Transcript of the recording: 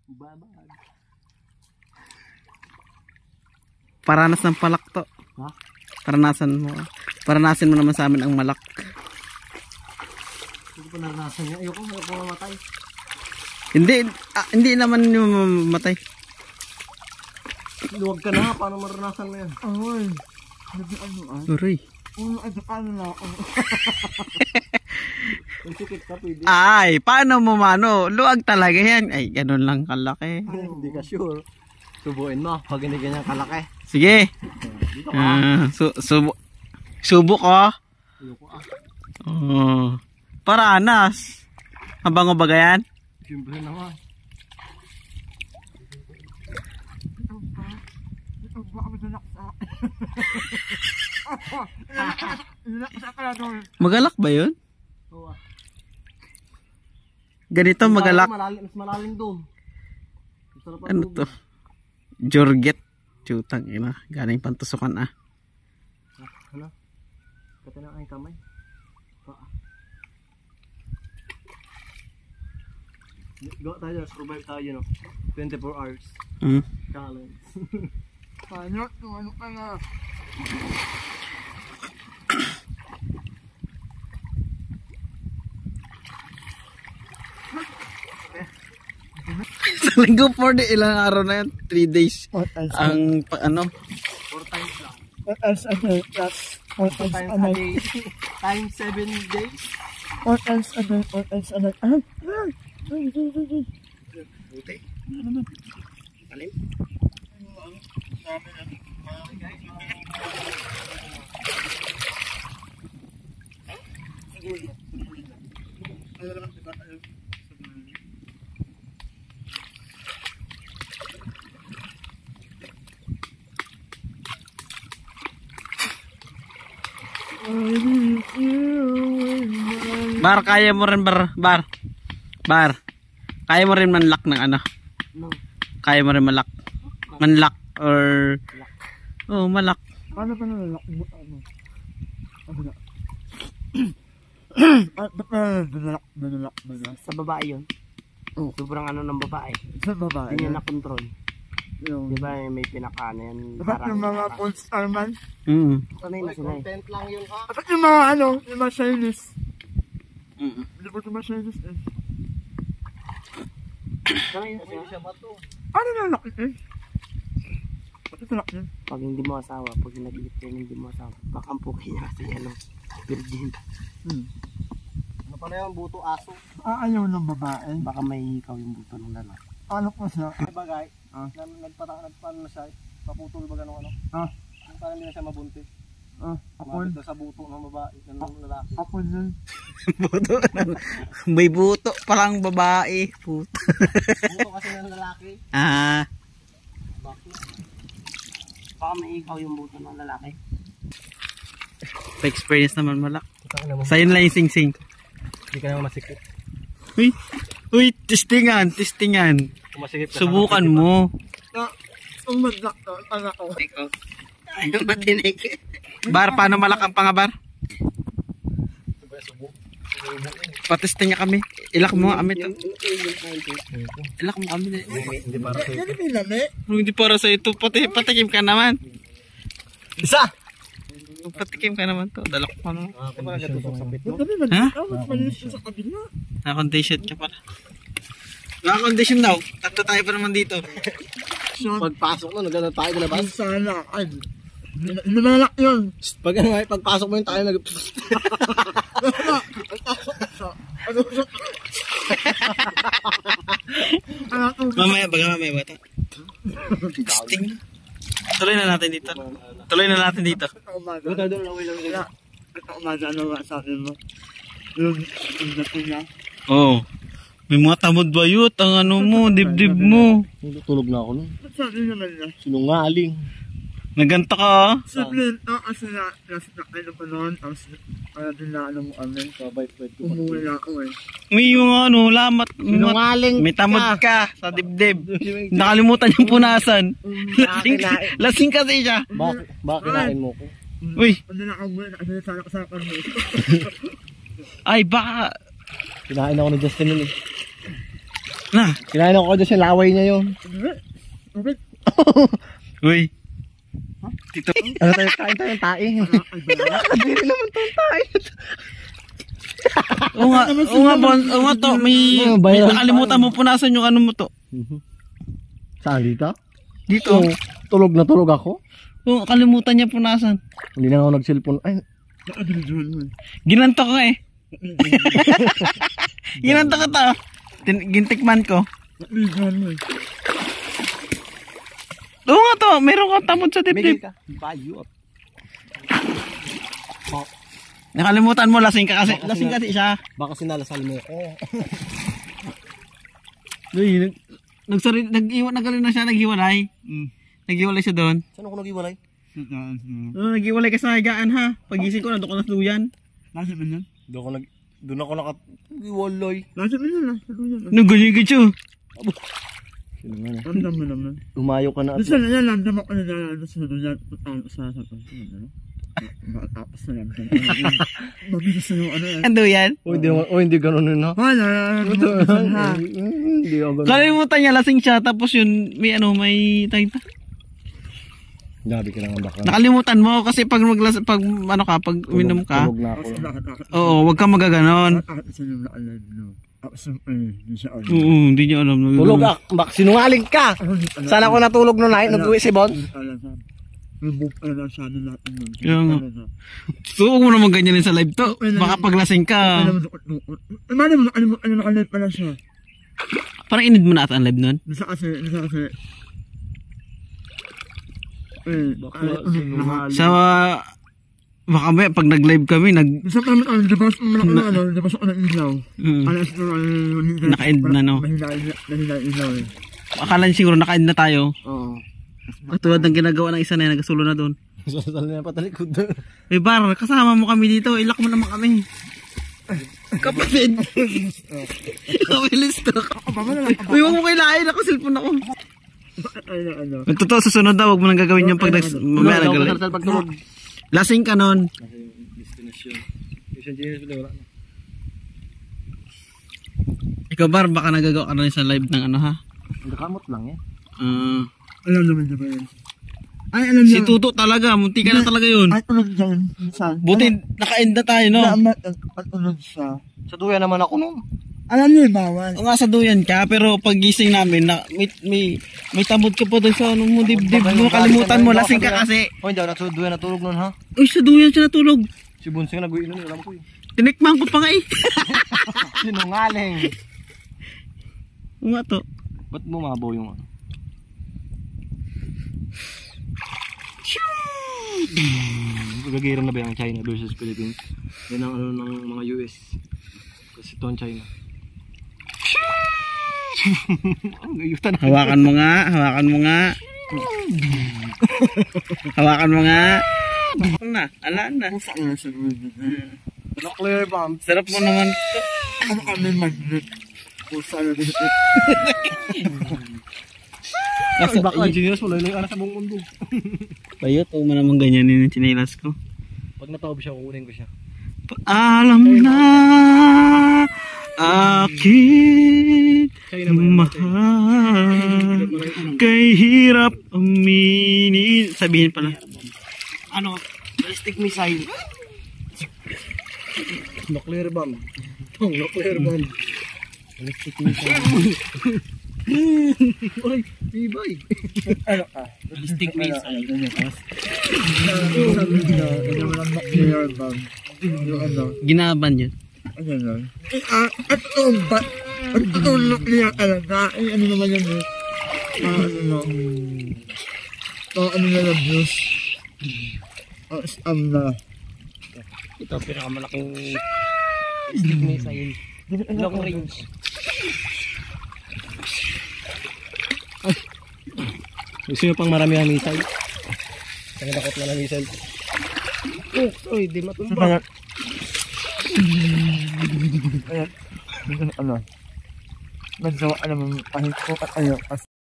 Babag. Paranas ng palak to. Ha? Paranasan mo. Paranasin mo naman sa amin ang malak. Hindi ko pa naranasan niya. Ayoko mamatay. Hindi naman yung mamatay. Luwag ka na, paano maranasan mo yan? Ay, Uray. ano na ako. Kung sikit ka, pwede. Ay, paano mo mano? Luwag talaga yan. Ay, ganun lang kalaki. Hindi ka sure. Subuin mo, pag hindi ganyan kalaki. Sige. Dito ka. Subo ko. Ayoko Paranas. Mabango ba yan? Siyempre naman. Magalak ba yun? Oo. Ganito magalak. Mas malalim doon. Ano to? Jorget. Chutang ina. Galing pantusukan ah. Ano? Kata na ang kamay. Go tayo, survive tayo, no? 24 hours. Challenge. Ano ka na? Sa linggo 4 ilang araw na yan? 3 days. Ang ano? 4 times lang. What else a day? That's what 4 else times a a day? day. Times 7 days. What else a day? What else a day? Buti. Alim? Bar, kaya mo rin bar. Kaya mo rin manlak ng ano? No. Kaya mo rin manlak or malak. Paano pa nalalak mo? Ano na? Banalak. Sa babae yun. Oh. Sobrang ano ng babae. Sa babae. Hindi niya na-control. Yung, Di ba may pinakaano yan? dapat yung mga porn star man. Sanay na sila eh. Content lang yun ha? Dapat yung mga yung mga Chinese. Hindi ko yung mga Chinese eh. Sanay na siya. Ano na laki eh? Bakit laki yun? Pag hindi mo asawa, pag nag-ilit kayo hindi mo asawa, baka ang puki niya kasi virgin. Ano pala yung buto aso? Ayaw ng babae. Baka may hikaw yung buto ng lalaki. Ano ko siya? May bagay, nagpano na siya, paputol ba gano'n ano? Parang hindi na siya mabuntis. Apon. Sa buto ng babae, ng lalaki. Apon yun. Buto. May buto palang babae. Puto. Buto kasi ng lalaki. Bakit? Baka may hikaw yung buto ng lalaki. Pa-experience naman malak. Sa'yo lang yung sing-sing. Hindi ka naman masikip. Uy, testingan. Subukan mo. Ang madlak to, anak ko. Ayaw matinig. Bar, paano malak ang pangabar? Patesting nga kami. Ilak mo nga kami to. Ilak mo kami. Hindi para sa Yan yung lami. Hindi para sa ito. Patikim ka naman. isa! Patikim ka naman to. Dalak pa naman. Ito ba nagatutok sa pit mo? Ba't kami Ha? mas malinis yung sa kabila? Naka-condition ka pala. Naka-condition daw. Tatlo tayo pa naman dito. Pagpasok mo, nagano tayo na labas. Sana. Ay, lumalak yun. Pagpasok mo yung tayo nag... Mamaya bata. Testing. Tuloy na natin dito. Doon, laway lang sila. Umaga ano ba sa akin mo? Yung dating na. Oh. May mga tamod bayot ang ano mo, dibdib mo. Tulog na ako nun. Ba't sabi naman na? Sinungaling. Naganta ka ah. Sabi kasi na, ano pa noon, tapos kaya din na ano mo kami. Umuwi na ako eh. May mga ano, lamat. Sinungaling May tamod ka sa dibdib. Nakalimutan yung punasan. Lasing kasi siya. Bakit kinain mo ko? Uy. Ano na ako muna, kasi sana kasama mo. Ay, baka. Kinain ako ni Justin nun eh. Na. Kinain ako doon sa laway niya yun. Uy. Tito. Ano tayo, kain tayo ng tae. Nakadiri naman itong tae. Oo nga, Bon. Oo nga to. May nakalimutan mo punasan yung ano mo to. Saan dito? Dito. Tulog na tulog ako. Oo, kalimutan niya punasan. Hindi na ako nag-cellphone. Ay, Ginanto ko eh. Ginanto ko to. Gintikman ko. Oo nga to. Meron kang tamod sa dibdib. Bayot. Nakalimutan mo, lasing ka kasi. Lasing kasi siya. Baka sinalasal mo ako. Uy, nag-iwan na galing na siya, naghiwalay. Naghiwalay siya doon. Saan ako nag-iwalay? Naghiwalay ka sa higaan ha. Pagising ko na, doon ko natuluyan. Nasa ba yan? Doon ako nag-iwalay. Nasa ba yan? Nagganyan siya. Sino nga na? Ramdam mo naman. Umayo ka na. Gusto na yan, ramdam ako na sa tapos na yan. Mabilis na yung ano yan. Ando yan? Hindi ganun yun ha. Wala, Hindi ako ganun. Kalimutan niya, lasing siya. Tapos yun, may tagta. Gabi ka lang baka. Nakalimutan mo kasi pag uminom ka. Tulog na ako. Oo, wag ka magaganon. Oo, hindi niya alam. Tulog ako. Bak, sinungaling ka. Saan ako natulog noon ay? Nag-uwi si Bon? Kaya nga. So, huwag mo naman ganyanin sa live to. Baka paglasing ka. Ano nakalive pala siya? Parang inid mo na ata ang live nun. Nasa kasi. Sa baka may pag nag-live kami, Nasa kami, labas ako ng ilaw. Naka-end na no. Nahila ilaw eh. Akala niya siguro naka-end na tayo. Oo. Katulad ng ginagawa ng isa na yan, nagasulo na doon. Sasal na patalikod. Eh Bar, kasama mo kami dito, ilak mo naman kami. Kapatid. Kamilis to. Uy, huwag mo kailain ako, cellphone ako. Totoo, susunod daw, huwag mo nang gagawin yung pag mamaya nag-live. Lasing ka nun. Ikaw Bar, baka nagagawa ka na sa live ng ano ha? Nakamot lang eh. Alam naman na ba yan? Ay, alam Si Tuto talaga, munti ka na talaga yun. Ay, tulog dyan. Saan? Buti, naka-end na tayo, no? Tulog siya. Sa duya naman ako noon. Alam niyo, bawal. O nga sa duyan ka, pero pag gising namin, may tamod ka pa doon sa ano mo, dibdib mo, kalimutan mo, lasing ka kasi. Oh, hindi ako duya natulog noon ha. Uy, sa duyan siya natulog. Si Bunsing nag-uinom, alam ko eh. Tinikman ko pa nga eh. Sinungaling. O nga to. Ba't bumabaw yung ano? Gagiran na ba yung China versus Philippines? Yan ang ano ng mga US. Kasi ito ang China. Ang gayutan. Hawakan mo nga, hawakan mo nga. Hawakan mo nga. Na, ala na. Clear bomb. Sarap mo naman to. Ano kami magnet? Pusa na din. Kasi baka engineers mo, lalo yung anak sa buong mundo. Bayot, huwag mo naman ganyanin yung chinilas ko. Pag natawag siya, kukunin ko siya. Alam na aking mahal, kay hirap aminin. Sabihin pala. Ano? Ballistic missile. Nuclear bomb. Nuclear bomb. Ballistic missile. Uy, ibay. Ano ka? Ballistic missile. Sabi niya, ano lang nuclear bomb. Yung ano. Ginaban yun. Ano lang. At ba? At nuclear talaga. Ay, ano naman yan eh. Ano na. Ano na lang views. Na. Ito, pinakamalaking ballistic missile. Long range. Gusto nyo pang marami ang missile? Kaya dakot na ng missile. Uy, di matumba. Ayan. Ano? Medyo, alam mo, kahit ko,